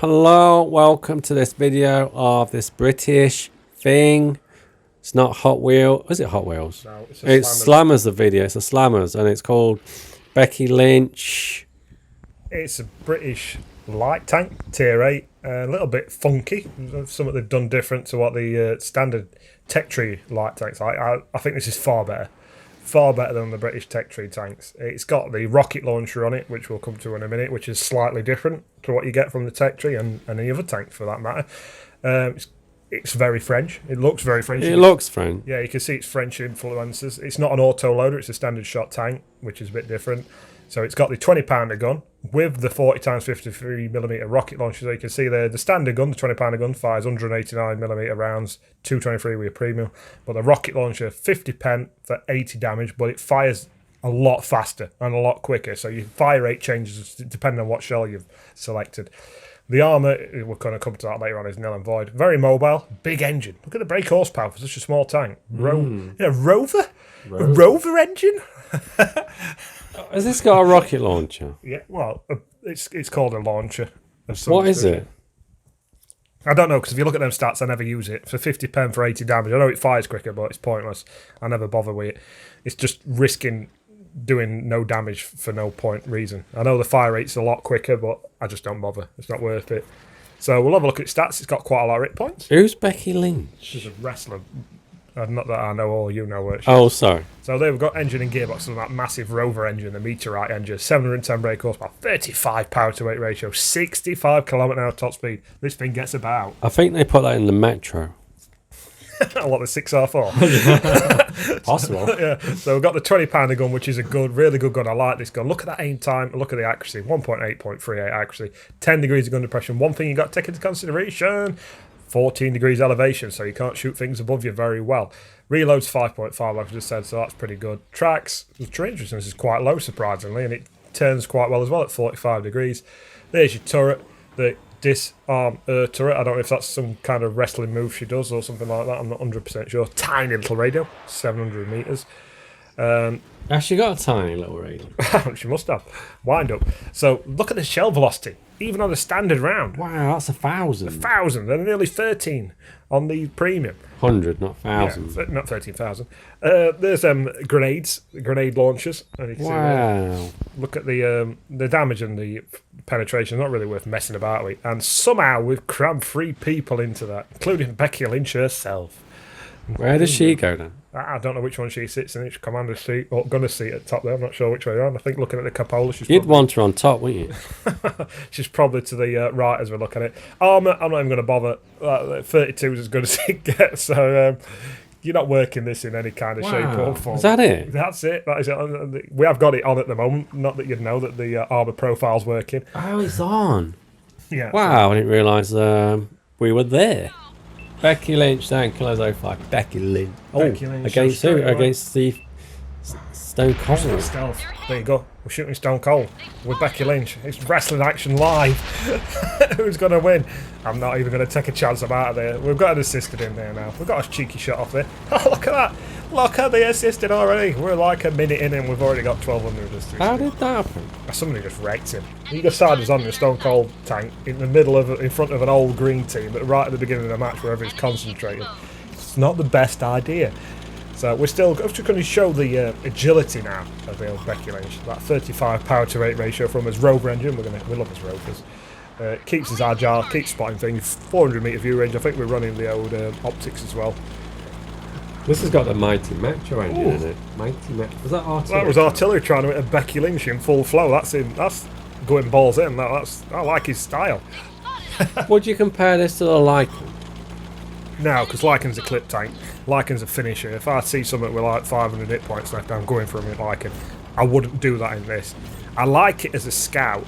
Hello, welcome to this video of this British thing. It's not Hot Wheel. Is it Hot Wheels? No, it's Slammers the video. It's a Slammers and it's called Becky Lynch. It's a British light tank, tier 8. A little bit funky. Something they've done different to what the standard Tech Tree light tanks like. I think this is far better. Far better than the British Tech Tree tanks. It's got the rocket launcher on it, which we'll come to in a minute, which is slightly different to what you get from the Tech Tree and any other tank for that matter. It's very French. It looks very French. It looks French. Yeah, you can see it's French influences. It's not an auto loader, it's a standard shot tank, which is a bit different. So it's got the 20-pounder gun with the 40x53mm rocket launcher. So you can see the standard gun, the 20-pounder gun, fires 189mm rounds, 223 with a premium. But the rocket launcher, 50 pen for 80 damage, but it fires a lot faster and a lot quicker. So your fire rate changes depending on what shell you've selected. The armour, we're going to come to that later on, is nil and void. Very mobile, big engine. Look at the brake horsepower for such a small tank. Rover? A Rover engine? Has this got a rocket launcher? Yeah, well, it's called a launcher. What is it? I don't know, because if you look at them stats, I never use it. For 50 pen for 80 damage, I know it fires quicker, but it's pointless. I never bother with it. It's just risking doing no damage for no point reason. I know the fire rate's a lot quicker, but I just don't bother. It's not worth it. So we'll have a look at its stats. It's got quite a lot of hit points. Who's Becky Lynch? She's a wrestler. Not that I know, or you know her. Oh, sorry. So there we've got engine and gearbox on that massive Rover engine, the Meteorite engine, 710 brake horsepower, 35 power to weight ratio, 65 km/h top speed. This thing gets about. I think they put that in the Metro. What, the 6R4? Possible. Yeah. So we've got the 20-pounder gun, which is a good, really good gun. I like this gun. Look at that aim time. Look at the accuracy. 1.8, 0.38 accuracy. 10 degrees of gun depression. One thing you got to take into consideration: 14 degrees elevation, so you can't shoot things above you very well. Reload's 5.5, like I just said, so that's pretty good. Tracks, the terrain resistance is quite low, surprisingly, and it turns quite well as well at 45 degrees. There's your turret, the disarm turret. I don't know if that's some kind of wrestling move she does or something like that. I'm not 100% sure. Tiny little radio, 700 metres. She got a tiny little radio. She must have. Wind up. So look at the shell velocity, even on the standard round. Wow, that's 1,000. 1,000, they're nearly 13 on the premium. 100, not 1,000. Yeah, not 13,000. There's grenades, grenade launchers. And you can see there. Look at the damage and the penetration. Not really worth messing about with. And somehow we've crammed 3 people into that, including Becky Lynch herself. Where does she go then? I don't know which one she sits in. It's commander's seat or gunner's seat at top there. I'm not sure which way around. I think looking at the cupola, You'd want her on top, wouldn't you? She's probably to the right as we're looking at it. Armour, I'm not even going to bother. 32 is as good as it gets. So you're not working this in any kind of shape or form. Is that it? That's it. That is it. We have got it on at the moment. Not that you'd know that the armour profile's working. Oh, it's on. Yeah. Wow, I didn't realise we were there. Becky Lynch, down Kilos 05. Becky Lynch. Becky Lynch, against who? Against Steve Stone Cold. Stealth. There you go. We're shooting Stone Cold with Becky Lynch. It's wrestling action live. Who's going to win? I'm not even going to take a chance. I'm out of there. We've got an assisted in there now. We've got a cheeky shot off there. Oh, look at that. Look at the assisted already. We're like a minute in and we've already got 1,200 assisted. How did that happen? Somebody just wrecked him. He decided on the Stone Cold tank in front of an old green team, but right at the beginning of the match wherever he's concentrating. It's not the best idea. So we're just going to show the agility now of the old Becky Lynch. That 35 power to weight ratio from his Rover engine. We love his Rovers. Keeps us agile, keeps spotting things. 400 metre view range. I think we're running the old optics as well. This has got the Mighty Metro engine in it. Mighty Metro. Was that artillery? That was artillery trying to hit a Becky Lynch in full flow. That's going balls in. I like his style. Would you compare this to the Lycan? No, because Lycan's a clip tank. Lycan's a finisher. If I see something with like 500 hit points left, I'm going for him in Lycan. I wouldn't do that in this. I like it as a scout.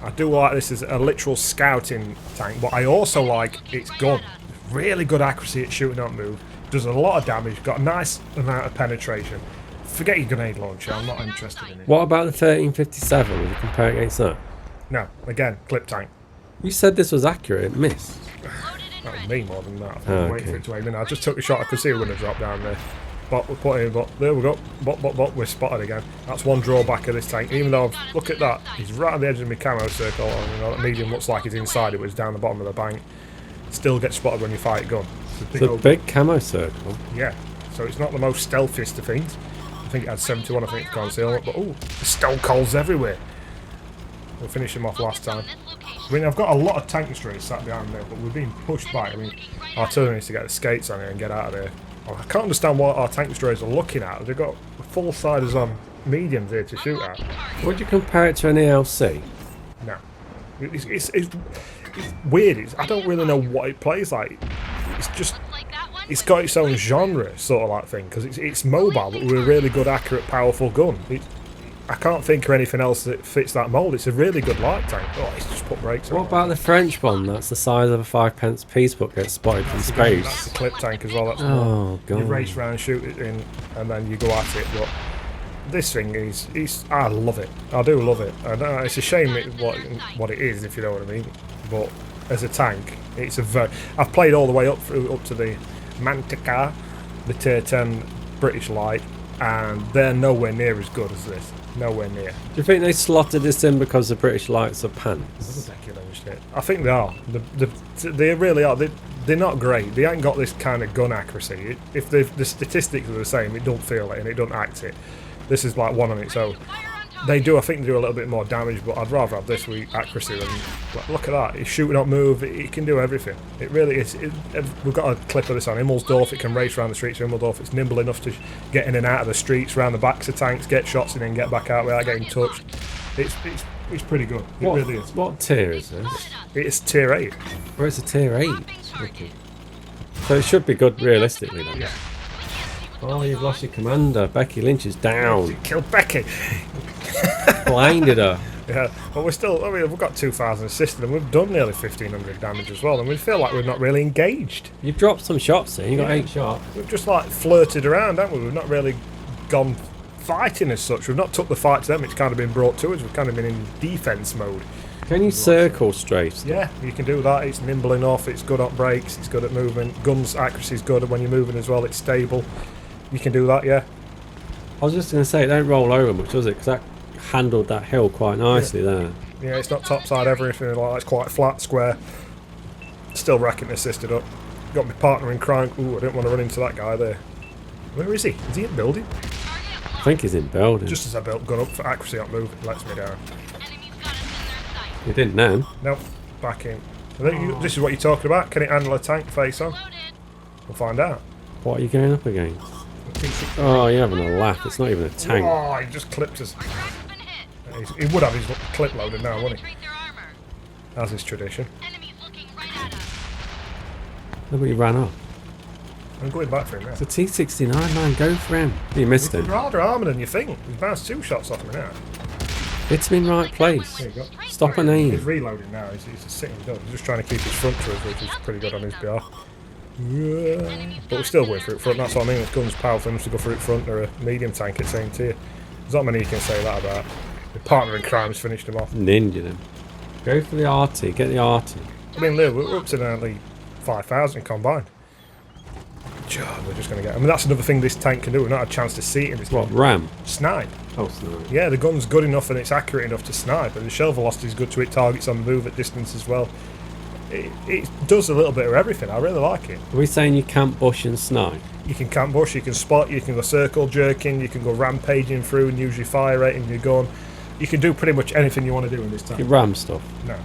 I do like this as a literal scouting tank, but I also like its gun. Really good accuracy at shooting on move. Does a lot of damage. Got a nice amount of penetration. Forget your grenade launcher. I'm not interested in it. What about the 1357? Would you compare it against that? No, again, clip tank. You said this was accurate. It missed. That was me more than that. I'm waiting for it to aim in. I just took a shot. I could see it would have dropped down there. Bot, we're putting in bot. There we go. Bot, we're spotted again. That's one drawback of this tank. Even though, look at that, he's right on the edge of my camo circle. And, you know, that medium looks like he's inside it, but it's down the bottom of the bank. Still gets spotted when you fight gun. It's a big camo circle. Yeah, so it's not the most stealthiest of things. I think it had 71, I think, for concealment. But, oh, there's stone coals everywhere. We'll finish him off last time. I mean, I've got a lot of tank destroyers sat behind there, but we're being pushed back. I mean, artillery needs to get the skates on it and get out of there. I can't understand what our tank destroyers are looking at. They've got full-siders on mediums here to shoot at. Would you compare it to an ELC? No. It's weird. I don't really know what it plays like. It's just... It's got its own genre, sort of like thing, because it's mobile, but with a really good, accurate, powerful gun. I can't think of anything else that fits that mould. It's a really good light tank. Oh, it's just put brakes on. What about the French one? That's the size of a 5p piece, but gets spotted from space. That's a clip tank as well. That's God. You race around, shoot it in, and then you go at it. But this thing is I love it. I do love it. And it's a shame what it is, if you know what I mean. But as a tank, it's a very... I've played all the way up to the Mantica, the Tier 10 British Light, and they're nowhere near as good as this. Nowhere near. Do you think they slotted this in because the British Lights are pants? I think they are. They really are. They're not great. They ain't got this kind of gun accuracy. If the statistics are the same, it don't feel it and it don't act it. This is like one on its own. I think they do a little bit more damage, but I'd rather have this with accuracy than... Look at that. It's shoot not move. It can do everything. It really is. We've got a clip of this on Immelsdorf. It can race around the streets of Immelsdorf. It's nimble enough to get in and out of the streets, around the backs of tanks, get shots in and get back out without getting touched. It's pretty good. It really is. What tier is this? It's Tier 8. Well, it's a Tier 8. Okay. So it should be good realistically then. Yeah. Oh, you've lost your commander. Becky Lynch is down. Killed Becky. Blinded her. Yeah, but we're still... I mean, we've got 2,000 assisted and we've done nearly 1,500 damage as well, and we feel like we're not really engaged. You've dropped some shots here. You got 8 shots. We've just like flirted around, haven't we? We've not really gone fighting as such. We've not took the fight to them. It's kind of been brought to us. We've kind of been in defence mode. Can you circle straight? Yeah, you can do that. It's nimble enough. It's good at brakes. It's good at movement. Guns accuracy is good when you're moving as well. It's stable. You can do that, yeah. I was just going to say, it don't roll over much, does it? Because that handled that hill quite nicely there. Yeah, it's not topside everything like that. It's quite flat, square. Still racking assisted up. Got my partner in crime. Ooh, I didn't want to run into that guy there. Where is he? Is he in building? I think he's in building. Just as I built gun up for accuracy on move, it lets me down. You didn't know? Nope, back in. This is what you're talking about. Can it handle a tank face on? We'll find out. What are you going up against? Oh, you're having a laugh. It's not even a tank. Oh, he just clipped us. He would have his clip loaded now, wouldn't he? As is tradition. Look what he ran off. I'm going back for him now. It's a T69, man. Go for him. You missed him. He's rather armoured than you think. He's bounced 2 shots off me now. Hit him in right place. There you go. Stop and aim. He's reloading now. He's a sitting gun. He's just trying to keep his front to us, which is pretty good on his behalf. Yeah. But we're still going through it front. That's what I mean. This gun's powerful enough to go through it front or a medium tank at the same tier. There's not many you can say that about. The partner in crime's finished him off. Ninja him. Go for the RT. Get the RT. I mean, look, we're up to nearly 5,000 combined. We're just going to get... I mean, that's another thing this tank can do. We've not had a chance to see it in this What, game. ram? Snipe. Oh, snipe. Yeah, the gun's good enough and it's accurate enough to snipe. And the shell velocity is good to hit targets on the move at distance as well. It does a little bit of everything. I really like it. Are we saying you can't bush and snipe? You can camp bush, you can spot, you can go circle jerking, you can go rampaging through and use your fire rate and your gun. You can do pretty much anything you want to do in this tank. You ram stuff? No.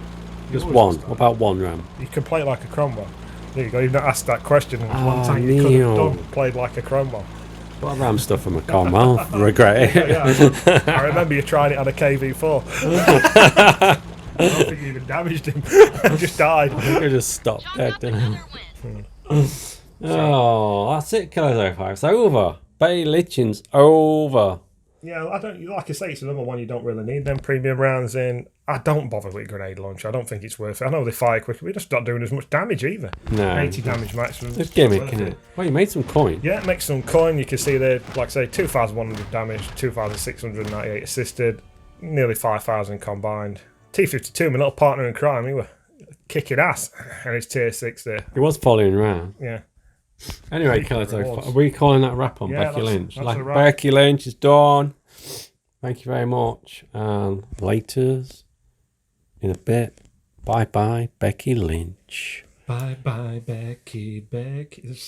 Just one. What about one ram? You can play it like a Cromwell. There you go. You've not asked that question. And one Oh, tank you could have Neil. done played like a Cromwell. Well, I ram stuff from a Cromwell. Regret it. Yeah. I remember you trying it on a KV4. I don't think you even damaged him. Just died. I think I just stopped dead, didn't I? Oh, that's it, Kilo 05. It's over. Bay Litchin's over. Yeah, I don't. Like I say, it's another one you don't really need them premium rounds in. I don't bother with grenade launcher. I don't think it's worth it. I know they fire quicker. We're just not doing as much damage either. No. 80 damage maximum. It's gimmick, isn't it? Well, you made some coin. Yeah, it makes some coin. You can see there, like I say, 2,100 damage, 2,698 assisted, nearly 5,000 combined. T52, my little partner in crime, he were kicking ass, and it's tier 6 there. It was following around. Yeah. Anyway, Secret Kyle, rewards. are we calling that a wrap on Yeah, Becky Lynch? that's Like a wrap. Becky Lynch is done. Thank you very much. And laters in a bit. Bye bye, Becky Lynch. Bye bye, Becky. It's just